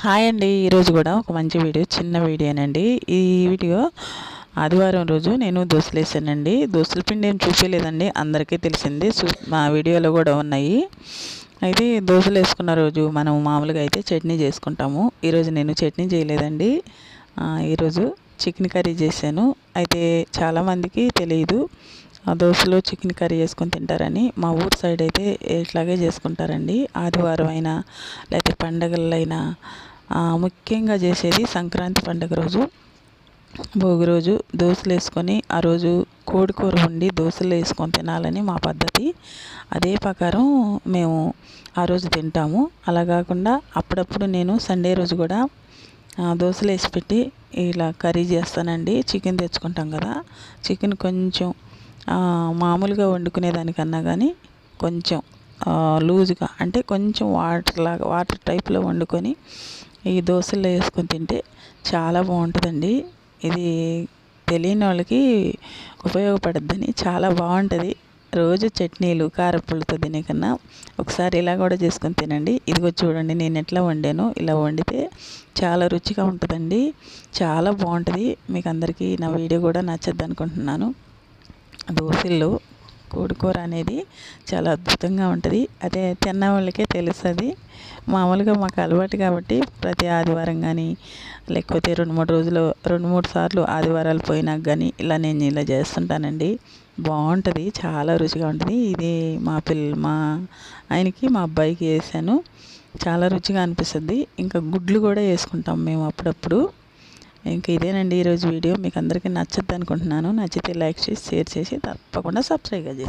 Hi అండి. ఈరోజు కూడా ఒక మంచి వీడియో, చిన్న వీడియోనండి. ఈ వీడియో ఆదివారం రోజు నేను దోశలు వేసానండి. దోశల పిండి ఏం చూపించలేదండి, అందరికీ తెలిసింది. మా వీడియోలో కూడా ఉన్నాయి. అయితే దోశలు వేసుకున్న రోజు మనం మామూలుగా అయితే చట్నీ చేసుకుంటాము. ఈరోజు నేను చట్నీ చేయలేదండి. ఈరోజు చికెన్ కర్రీ చేశాను. అయితే చాలామందికి తెలియదు దోశలో చికెన్ కర్రీ చేసుకొని తింటారని. మా ఊరు సైడ్ అయితే ఇట్లాగే చేసుకుంటారండి. ఆదివారం అయినా లేకపోతే పండగలైనా ముఖ్యంగా చేసేది సంక్రాంతి పండుగ రోజు, భోగి రోజు దోశలు వేసుకొని ఆ రోజు కోడికూర వండి దోశలు వేసుకొని తినాలని మా పద్ధతి. అదే ప్రకారం మేము ఆ రోజు తింటాము. అలా కాకుండా అప్పుడప్పుడు నేను సండే రోజు కూడా దోశలు వేసి పెట్టి ఇలా కర్రీ చేస్తానండి. చికెన్ తెచ్చుకుంటాం కదా, చికెన్ కొంచెం మామూలుగా వండుకునే దానికన్నా కానీ కొంచెం లూజ్గా, అంటే కొంచెం వాటర్ టైప్లో వండుకొని ఈ దోశల్లో వేసుకొని తింటే చాలా బాగుంటుందండి. ఇది తెలియని వాళ్ళకి ఉపయోగపడుద్దని చాలా బాగుంటుంది. రోజు చట్నీలు కారపుళ్ళతో తినే కన్నా ఒకసారి ఇలా కూడా చేసుకొని తినండి. ఇదిగో చూడండి నేను ఎట్లా వండాను. ఇలా వండితే చాలా రుచిగా ఉంటుందండి, చాలా బాగుంటుంది. మీకు అందరికీ నా వీడియో కూడా నచ్చద్దు అనుకుంటున్నాను. దోశల్లో కోడికూర అనేది చాలా అద్భుతంగా ఉంటుంది. అదే తిన్న వాళ్ళకే తెలుస్తుంది. మామూలుగా మాకు అలవాటు కాబట్టి ప్రతి ఆదివారం కానీ లేకపోతే 2-3 సార్లు ఆదివారాలు పోయినాక కానీ నేను ఇలా చేస్తుంటానండి. బాగుంటుంది, చాలా రుచిగా ఉంటుంది. ఇది మా ఆయనకి, మా అబ్బాయికి వేసాను. చాలా రుచిగా అనిపిస్తుంది. ఇంకా గుడ్లు కూడా వేసుకుంటాం మేము అప్పుడప్పుడు. ఇంకా ఇదేనండి ఈరోజు వీడియో. మీకు అందరికీ నచ్చద్దు అనుకుంటున్నాను. నచ్చితే లైక్ చేసి, షేర్ చేసి, తప్పకుండా సబ్స్క్రైబ్ చేసి